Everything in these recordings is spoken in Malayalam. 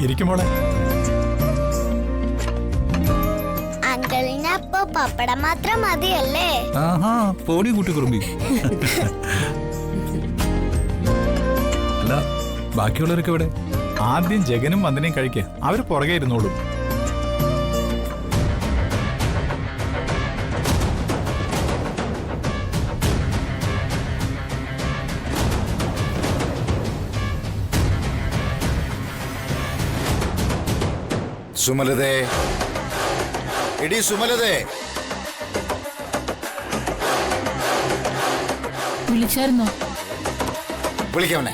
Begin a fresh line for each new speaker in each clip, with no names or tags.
ഇരിക്കുമോളെ.
അങ്കിളിന് അപ്പൊ പപ്പടം മാത്രം മതിയല്ലേ?
ആഹാ, പോടി കൂട്ടി കുറുമ്പി. അല്ല, ബാക്കിയുള്ളവരൊക്കെ ഇവിടെ? ആദ്യം ജഗനും വന്ദനയും കഴിക്കുക, അവര് പുറകെ ഇരുന്നോളും.
സുമലതേ, എടി സുമലതേ.
വിളിച്ചായിരുന്നോ?
വിളിക്കവനെ,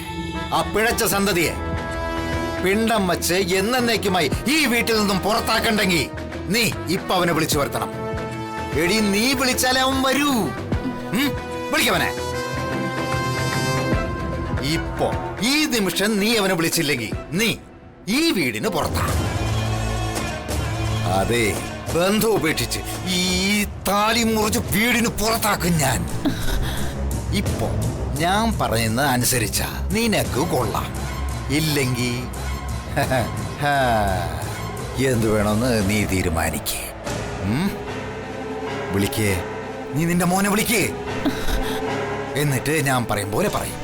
ആ പിഴച്ച സന്തതിയെ പിണ്ടം വച്ച് എന്നേക്കുമായി ഈ വീട്ടിൽ നിന്നും പുറത്താക്കണ്ടെങ്കിൽ നീ ഇപ്പൊ അവനെ വിളിച്ചു വരുത്തണം. എടി, നീ വിളിച്ചാലേ അവൻ വരൂ. വിളിക്കവനെ. ഇപ്പൊ ഈ നിമിഷം നീ അവനെ വിളിച്ചില്ലെങ്കിൽ നീ ഈ വീടിന് പുറത്താ. അതെ, ബന്ധം ഉപേക്ഷിച്ച് ഈ താലി മുറിച്ച് വീടിന് പുറത്താക്കും ഞാൻ. ഇപ്പൊ ഞാൻ പറയുന്നത് അനുസരിച്ച നിനക്ക് കൊള്ളാം. ഇല്ലെങ്കിൽ എന്തു വേണമെന്ന് നീ തീരുമാനിക്കേ. വിളിക്കേ, നീ നിന്റെ മോനെ വിളിക്കേ. എന്നിട്ട് ഞാൻ പറയും പോലെ പറയും.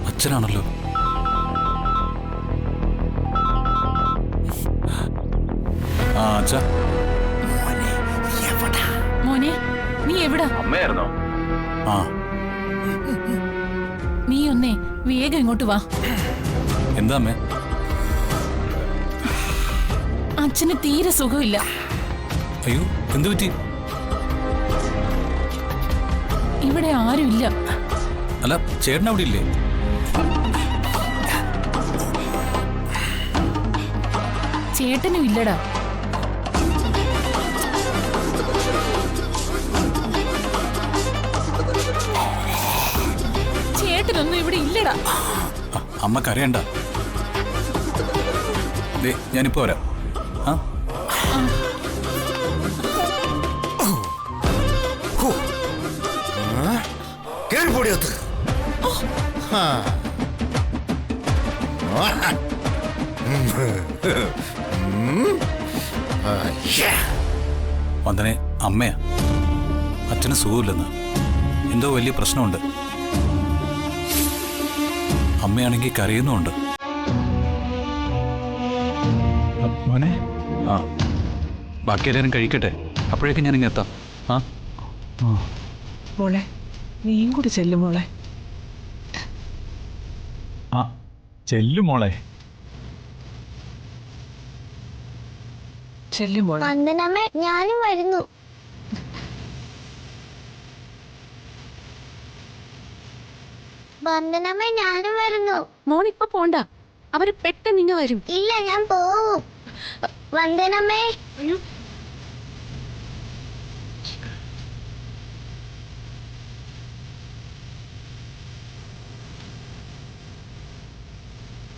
അച്ഛനാണല്ലോ.
മോനെ, നീ എവിടാ?
അമ്മയായിരുന്നോ? ആ,
നീ ഒന്നേ വേഗം ഇങ്ങോട്ട് വാ.
എന്താ അമ്മേ?
അച്ഛന് തീരെ സുഖമില്ല.
അയ്യോ, എന്തു പറ്റി?
ഇവിടെ ആരുമില്ല.
അല്ല, ചേട്ടൻ അവിടെ ഇല്ലേ?
ചേട്ടനും ഇല്ലടാ. ചേട്ടനൊന്നും ഇവിടെ ഇല്ലടാ.
അമ്മ കരയണ്ട. ഞാനിപ്പോ വരാം.
കേൾപ്പൊടിയത്ത്
വന്ദനെ, അമ്മയാ. അച്ഛന് സുഖമില്ലെന്ന്, എന്തോ വലിയ പ്രശ്നമുണ്ട്. അമ്മയാണെങ്കിൽ കരയുന്നുമുണ്ട്. മോനെ, ആ, ബാക്കി എല്ലാവരും കഴിക്കട്ടെ, അപ്പോഴേക്കും ഞാനിങ്ങ് എത്താം.
മോളെ, നീയും കൂടി ചെല്ലും മോളെ.
ആ, ചെല്ലും മോളെ.
ചെല്ലും മോളെ.
വന്ദനമ്മേ, ഞാനും വരുന്നു. വന്ദനമ്മേ, ഞാനും വരുന്നു.
മോനിപ്പൊ പോണ്ട, അവര് പെട്ടെന്ന് ഇങ്ങ വരും.
ഇല്ല, ഞാൻ പോവും. വന്ദനമ്മേ.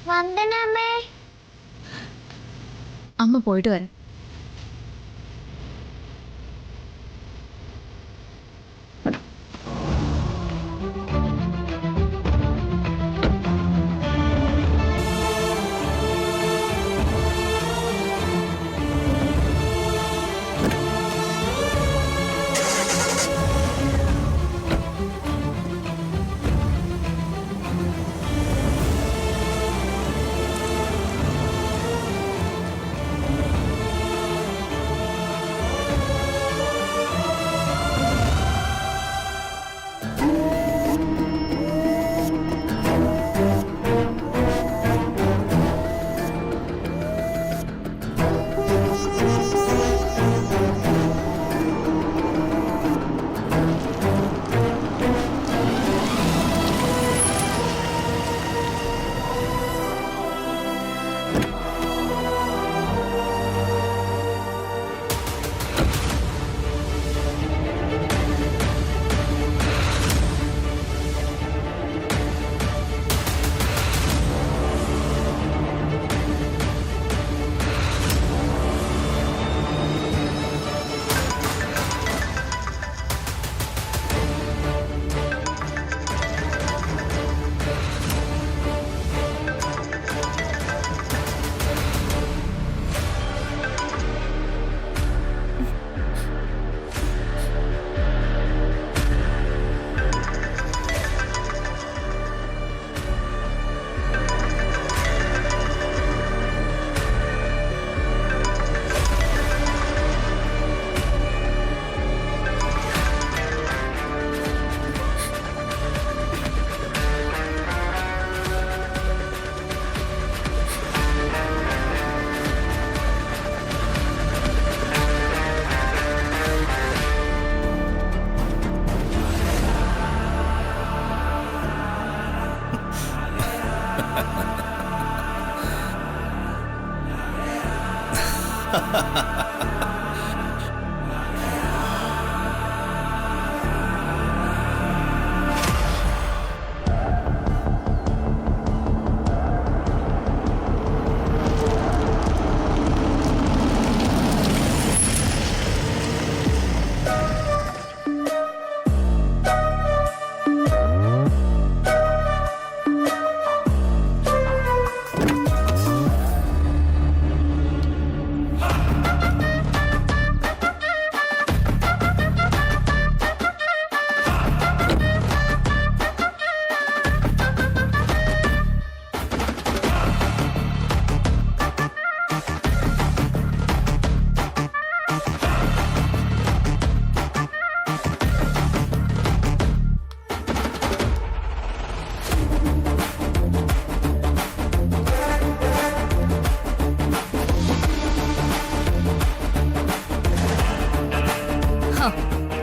വന്ദനമ്മേ.
അമ്മ പോയിട്ട് വരാം.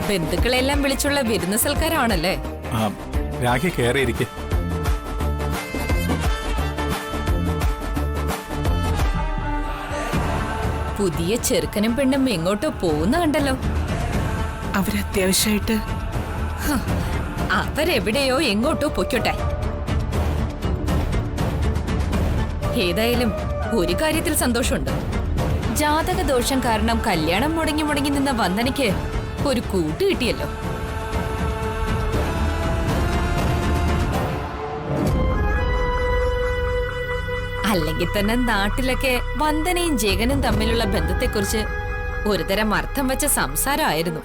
ബന്ധുക്കളെല്ലാം വിളിച്ചുള്ള വിരുന്ന് സൽക്കാരാണല്ലേ?
ആ, രാഖി കയറിയിരിക്കെ.
പുതിയ ചെറുക്കനും പെണ്ണും എങ്ങോട്ടോ പോകുന്ന കണ്ടല്ലോ.
അവരത്യാവശ്യമായിട്ട്
അവരെവിടെയോ എങ്ങോട്ടോ പൊയ്ക്കോട്ടെ. ഏതായാലും ഒരു കാര്യത്തിൽ സന്തോഷമുണ്ട്. ജാതക ദോഷം കാരണം കല്യാണം മുടങ്ങി മുടങ്ങി നിന്ന വന്ദനയ്ക്ക് ഒരു കൂട്ട് കിട്ടിയല്ലോ. അല്ലെങ്കിൽ തന്നെ നാട്ടിലൊക്കെ വന്ദനയും ജഗനും തമ്മിലുള്ള ബന്ധത്തെക്കുറിച്ച് ഒരുതരം അർത്ഥം വെച്ച സംസാരമായിരുന്നു.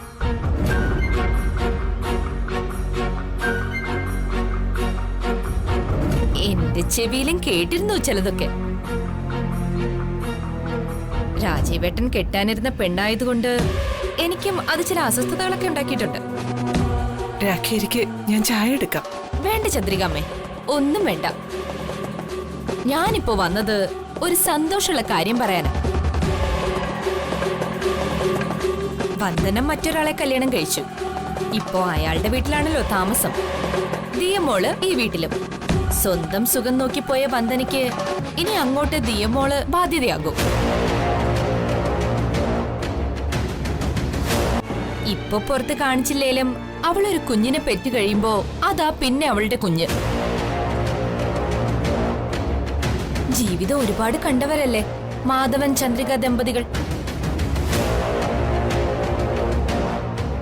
എന്റെ ചെവിയിലും കേട്ടിരുന്നു ചിലതൊക്കെ. രാജീവേട്ടൻ കെട്ടാനിരുന്ന പെണ്ണായതുകൊണ്ട് എനിക്കും അത് ചില അസ്വസ്ഥതകളൊക്കെ ഉണ്ടാക്കിയിട്ടുണ്ട്.
രാഖിക്ക് ഞാൻ ചായ എടുക്കാം.
വേണ്ട ചന്ദ്രികാമ്മേ, ഒന്നും വേണ്ട. ഞാനിപ്പോ വന്നത് ഒരു സന്തോഷമുള്ള കാര്യം പറയാനാ. വന്ദനം മറ്റൊരാളെ കല്യാണം കഴിച്ചു. ഇപ്പോ അയാളുടെ വീട്ടിലാണല്ലോ താമസം. ദിയമോള് ഈ വീട്ടിലും. സ്വന്തം സുഖം നോക്കിപ്പോയ വന്ദനയ്ക്ക് ഇനി അങ്ങോട്ട് ദിയമോള് ബാധ്യതയാകും. ഇപ്പൊ പുറത്ത് കാണിച്ചില്ലേലും അവളൊരു കുഞ്ഞിനെ പെറ്റു കഴിയുമ്പോ അതാ പിന്നെ അവളുടെ കുഞ്ഞ്. ജീവിതം ഒരുപാട് കണ്ടവരല്ലേ മാധവൻ ചന്ദ്രിക ദമ്പതികൾ.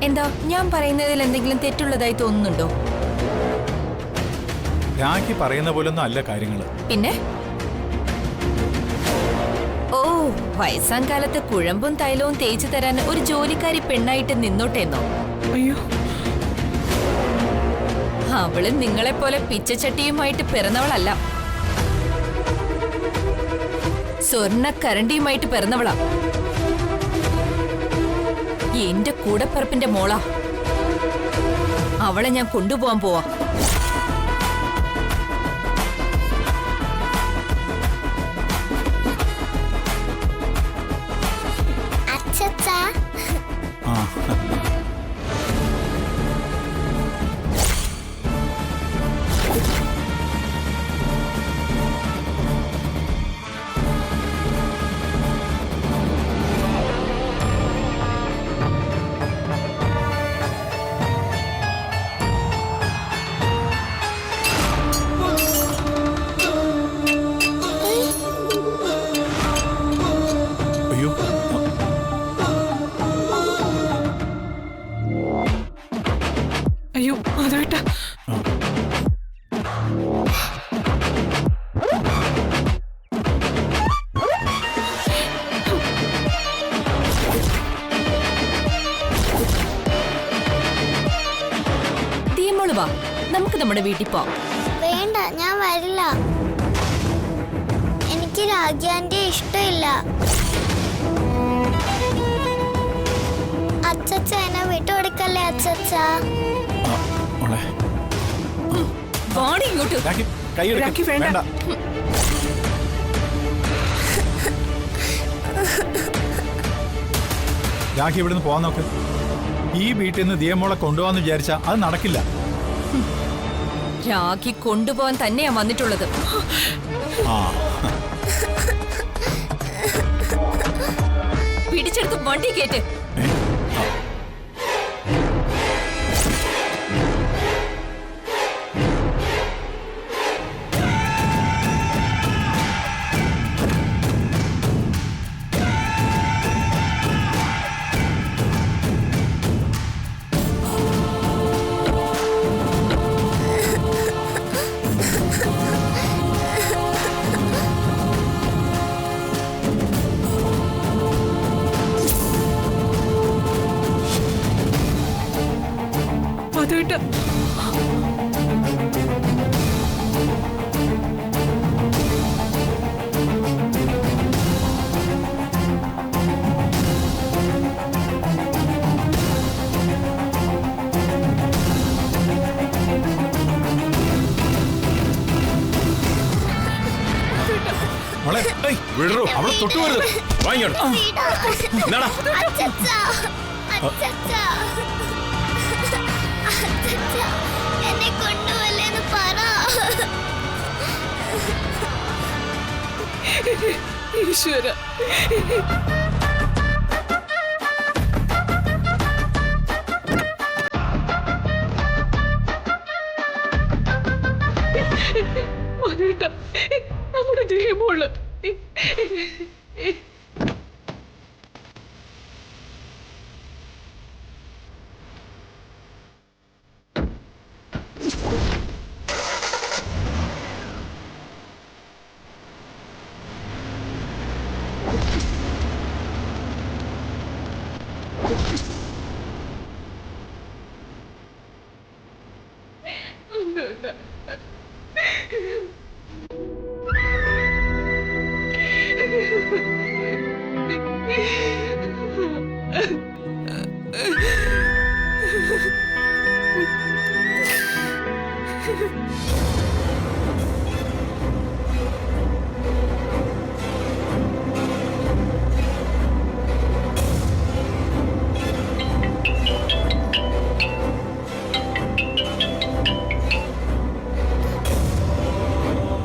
എന്താ ഞാൻ പറയുന്നതിൽ എന്തെങ്കിലും തെറ്റുള്ളതായി തോന്നുന്നുണ്ടോ?
രാഖി പറയുന്ന പോലൊന്നും അല്ല കാര്യങ്ങള്.
പിന്നെ ഓ, വയസ്സാം കാലത്ത് കുഴമ്പും തൈലവും തേച്ചു തരാൻ ഒരു ജോലിക്കാരി പെണ്ണായിട്ട് നിന്നോട്ടെന്നോ?
അയ്യോ,
അവള് നിങ്ങളെപ്പോലെ പിച്ചച്ചട്ടിയുമായിട്ട് പിറന്നവളല്ല, സ്വർണ്ണക്കരണ്ടിയുമായിട്ട് പിറന്നവളാ. എന്റെ കൂടപ്പിറപ്പിന്റെ മോളാ. അവളെ ഞാൻ കൊണ്ടുപോവാൻ പോവാ.
അച്ഛച്ച
ആ, അയ്യോ,
അയ്യോ മാധവേട്ടാ.
ദിയമോള് വാ, നമുക്ക് നമ്മുടെ വീട്ടിൽ പോവാം.
വേണ്ട, ഞാൻ വരില്ല. എനിക്ക് രാജ്യാന്റെ ഇഷ്ടമില്ല. അച്ഛച്ച എന്നെ വിട്ടുകൊടുക്കല്ലേ അച്ഛച്ച.
ആ, മോളെ.
വാടി ഇങ്ങോട്ട്.
രാഖി കൈയെടുക്ക്.
രാഖി, വേണ്ട.
വേണ്ട. രാഖി ഇവിടുന്ന് പോവാൻ നോക്ക്. ഈ വീട്ടിൽ നിന്ന് ദിയമോളെ കൊണ്ടുപോകാന്ന് വിചാരിച്ചാ അത് നടക്കില്ല.
രാഖി കൊണ്ടുപോകാൻ തന്നെയാ വന്നിട്ടുള്ളത്.
ആ,
പിടിച്ചെടുത്ത് വണ്ടി കേറ്റ്.
ഏ? ആ.
മാധവേട്ടാ,
മോളെ, ഏയ്, വിടറോ, അവളെ തൊട്ടുപോരുത്. വാങ്ങിയോട്.
അച്ഛച്ച അച്ചച്ച. അച്ചച്ച, എന്നെ കൊണ്ടുപോലെന്ന് പറ.
ഈശ്വര. മധുവേട്ടാ, നമ്മുടെ ദേഹമുള്ള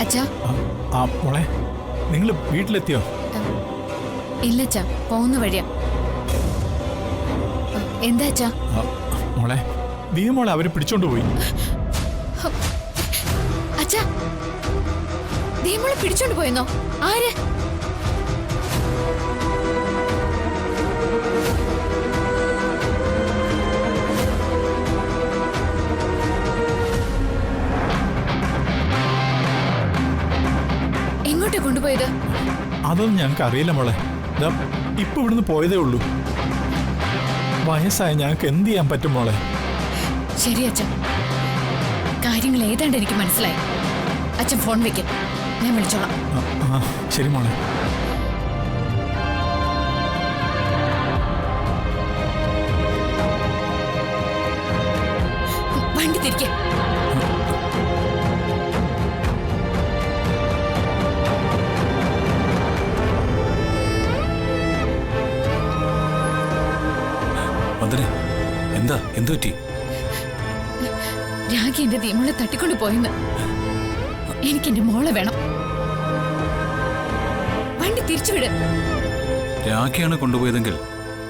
അച്ഛാ,
മോളെ നിങ്ങൾ വീട്ടിലെത്തിയോ?
ഇല്ല അച്ഛാ, പോകുന്ന വഴിയാ. എന്താ അച്ഛാ?
മോളെ മോളെ അവര് പിടിച്ചോണ്ട് പോയി.
അച്ഛാ, ദീമോളെ പിടിച്ചോണ്ട് പോയെന്നോ? ആര്? എങ്ങോട്ടാ കൊണ്ടുപോയത്?
അതൊന്നും ഞങ്ങൾക്ക് അറിയില്ല മോളെ. ഇപ്പൊ ഇവിടുന്ന് പോയതേ ഉള്ളൂ. വയസ്സായ ഞങ്ങൾക്ക് എന്ത് ചെയ്യാൻ പറ്റും മോളെ?
ശരി അച്ഛൻ, കാര്യങ്ങൾ ഏതാണ്ട് എനിക്ക് മനസ്സിലായി. അച്ഛൻ ഫോൺ വെക്ക്, ഞാൻ വിളിച്ചോളാം.
ശരി മോളെ.
വണ്ടി തിരികെ.
എന്താ എന്ത് പറ്റി?
രാഗി എന്റെ ദീമോളെ തട്ടിക്കൊണ്ട് പോയെന്ന്. എനിക്ക് എന്റെ മോളെ വേണം. വണ്ടി തിരിച്ചുവിട്.
രാഖിയാണ് കൊണ്ടുപോയതെങ്കിൽ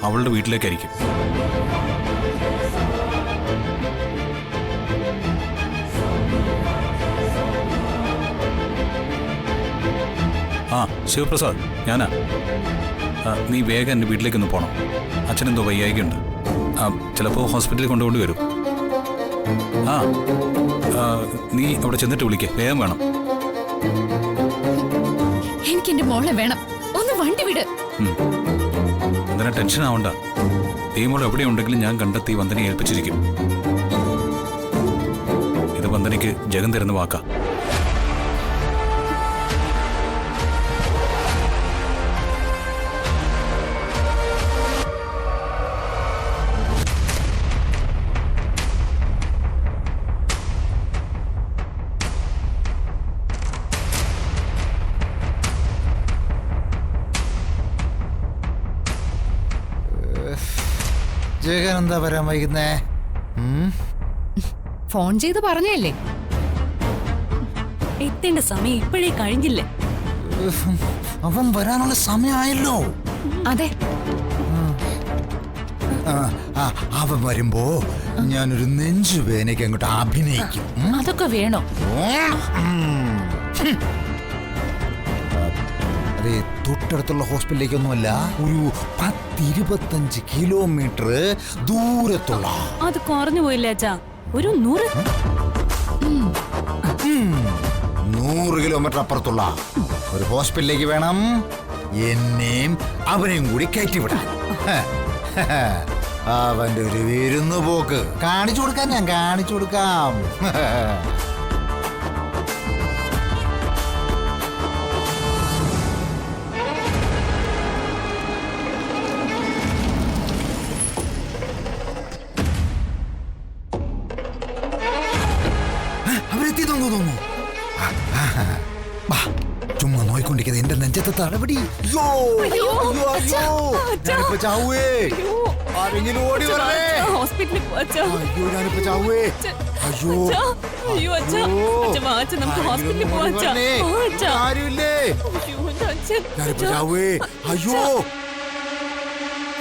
അവളുടെ വീട്ടിലേക്കായിരിക്കും. ശിവപ്രസാദ്, ഞാനാ. നീ വേഗം എൻ്റെ വീട്ടിലേക്കൊന്ന് പോകണം. അച്ഛനെന്തോ വയ്യായികയുണ്ട്. ചിലപ്പോൾ ഹോസ്പിറ്റലിൽ കൊണ്ടുകൊണ്ട് വരും. നീ അവിടെ ചെന്നിട്ട് വിളിക്കേ, വേഗം വേണം.
എനിക്ക് എന്റെ മോളെ വേണം. ഒന്ന് വണ്ടി വിട്.
എന്തിനാ ടെൻഷൻ ആവണ്ട. ദീമോൾ എവിടെയുണ്ടെങ്കിലും ഞാൻ കണ്ടെത്തി വന്ദനയെ ഏൽപ്പിച്ചിരിക്കും. ഇത് വന്ദനയ്ക്ക് ജഗൻ തരുന്ന വാക്കാ.
ജഗൻ എന്താ പറയാൻ വൈകുന്നേ?
ഫോൺ ചെയ്ത് പറഞ്ഞല്ലേ?
എത്തേണ്ട സമയം ഇപ്പോഴേ കഴിഞ്ഞില്ലേ?
അവൻ വരാനുള്ള സമയമായല്ലോ.
അതെ,
അവൻ വരുമ്പോ ഞാനൊരു നെഞ്ചുവേനയ്ക്ക് അങ്ങോട്ട് അഭിനയിക്കും.
അതൊക്കെ വേണോ?
അതെ, തൊട്ടടുത്തുള്ള ഹോസ്പിറ്റലിലേക്കൊന്നുമല്ല, ഒരു 10-25 കിലോമീറ്റർ ദൂരത്തുള്ള.
അത് കുറഞ്ഞു പോയില്ലേ അച്ഛാ? ഒരു
100 കിലോമീറ്റർ അപ്പുറത്തുള്ള ഒരു ഹോസ്പിറ്റലിലേക്ക് വേണം എന്നെയും അവനെയും കൂടി കയറ്റിവിടാൻ. അവന്റെ ഒരു വിരുന്നു പോക്ക് കാണിച്ചു കൊടുക്കാൻ ഞാൻ കാണിച്ചു കൊടുക്കാം. അവരെത്തി തോന്നുന്നു. ചുമ്മാ നോയിക്കൊണ്ടിരിക്കുന്നത് എന്റെ നെഞ്ചത്തെ തടപടി. ഞാനിപ്പോ ചാവേ. ആരെങ്കിലും ഓടി വരണേ.
ഹോസ്പിറ്റലിൽ പോ, അച്ഛാ.
അയ്യോ ഞാനിപ്പോ ചാവേ. അയ്യോ
അയ്യോ അച്ഛാ, അച്ഛാ വാ, അച്ഛാ, നമുക്ക് ഹോസ്പിറ്റലിൽ പോവാം, അച്ഛാ. വാ, അച്ഛാ.
ആരുമില്ലേ?
അയ്യോ, എൻ്റെ അച്ഛൻ.
ഞാനിപ്പോ ചാവേ. അയ്യോ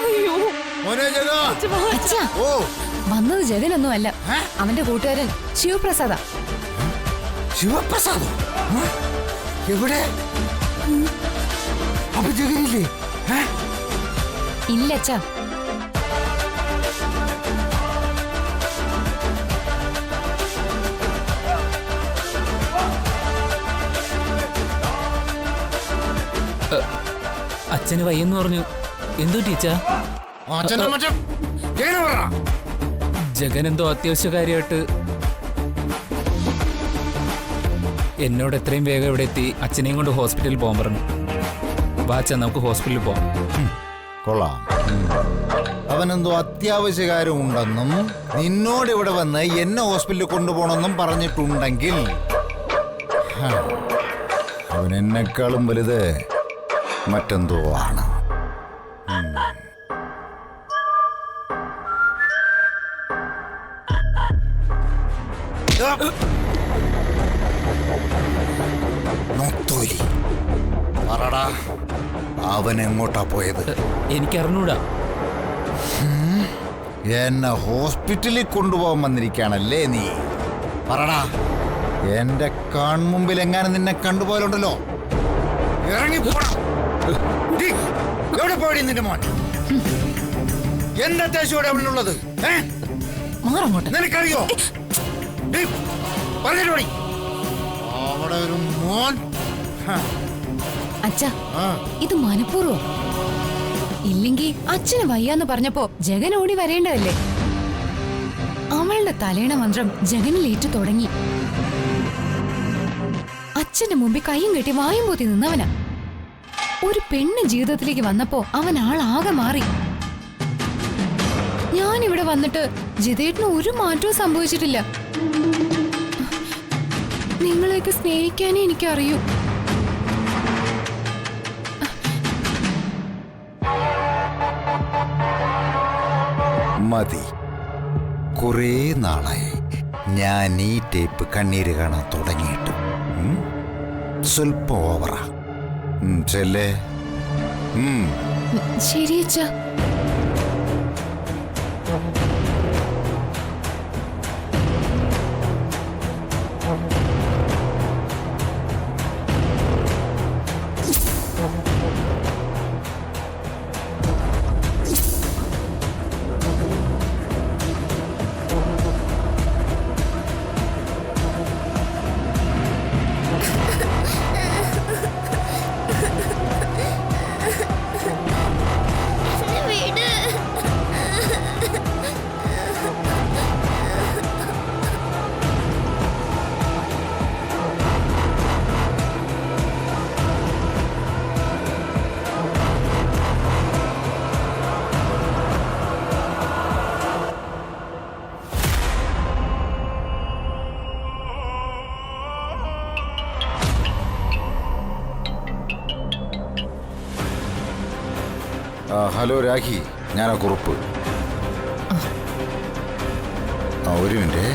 അയ്യോ,
മോനെ ജഗ.
അച്ഛാ, വാ, അച്ഛാ.
അച്ഛാ
ഓ
വന്നത് ജഗനൊന്നും അല്ല, അവന്റെ കൂട്ടുകാരൻ ശിവപ്രസാദ.
ശിവപ്രസാദ് എവിടെ? അപ്പൊ ജഗനില്ലേ?
ഇല്ല അച്ഛാ.
അച്ഛന് വയ്യെന്ന് പറഞ്ഞു. എന്തു ടീച്ചാ? ജഗൻ എന്തോ അത്യാവശ്യ കാര്യമായിട്ട് എന്നോട് എത്രയും വേഗം ഇവിടെ എത്തി അച്ഛനെയും കൊണ്ട് ഹോസ്പിറ്റലിൽ പോകാൻ പറഞ്ഞു. വാച്ചാ, നമുക്ക് ഹോസ്പിറ്റലിൽ പോവാം.
കൊള്ളാം. അവനെന്തോ അത്യാവശ്യ കാര്യം ഉണ്ടെന്നും നിന്നോട് ഇവിടെ വന്ന് എന്നെ ഹോസ്പിറ്റലിൽ കൊണ്ടുപോകണമെന്നും പറഞ്ഞിട്ടുണ്ടെങ്കിൽ അവൻ എന്നെക്കാളും വലുത് മറ്റെന്തോ ആണ്. നൊത്തോലി പറടാ, അവൻ എങ്ങോട്ടാ പോയത്?
എനിക്കറിഞ്ഞൂടാ.
എന്നെ ഹോസ്പിറ്റലിൽ കൊണ്ടുപോകാൻ വന്നിരിക്കുകയാണല്ലേ നീ? പറടാ, എന്റെ കൺമുമ്പിൽ എങ്ങാനും നിന്നെ കണ്ടുപോയാലുണ്ടല്ലോ, ഇറങ്ങി എവിടെ പോയി നിന്റെ മോൻ? എന്താ ദേശം അവനുള്ളത്? നിനക്കറിയോ? പറഞ്ഞിട്ടോടി അവിടെ ഒരു മോൻ.
അച്ഛാ ഇത് മനഃപൂർവ്വം. ഇല്ലെങ്കി അച്ഛന് വയ്യാന്ന് പറഞ്ഞപ്പോ ജഗൻ ഓടി വരേണ്ടതല്ലേ? അവളുടെ തലേണ മന്ത്രം ജഗനിലേറ്റു തുടങ്ങി. അച്ഛന്റെ മുമ്പിൽ കയ്യും കെട്ടി വായും പൂത്തി നിന്നവനാ. ഒരു പെണ്ണ് ജീവിതത്തിലേക്ക് വന്നപ്പോ അവൻ ആളാകെ മാറി. ഞാനിവിടെ വന്നിട്ട് ജിതേട്ടിന് ഒരു മാറ്റവും സംഭവിച്ചിട്ടില്ല. നിങ്ങളെയൊക്കെ സ്നേഹിക്കാനേ എനിക്കറിയൂ.
മതി, കുറേ നാളായി ഞാൻ ഈ ടേപ്പ് കണ്ണീര് കാണാൻ തുടങ്ങിയിട്ട്. സ്വല്പം ഓവറാ. ചെല്ലേ.
ശരി അച്ഛാ.
വീട്
ഹലോ രാഖി, ഞാനാ കുറുപ്പ്. ഒരു മിനിറ്റ്.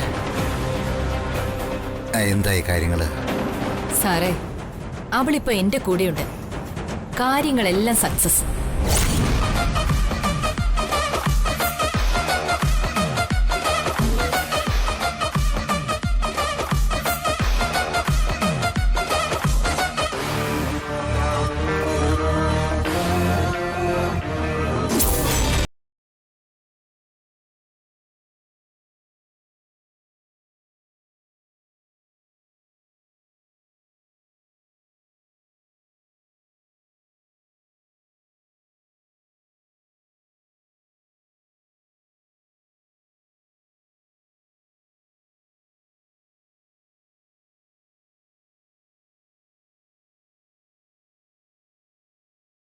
എന്തായി കാര്യങ്ങള്?
സാറേ, അവളിപ്പോ എന്റെ കൂടെയുണ്ട്. കാര്യങ്ങളെല്ലാം സക്സസ്.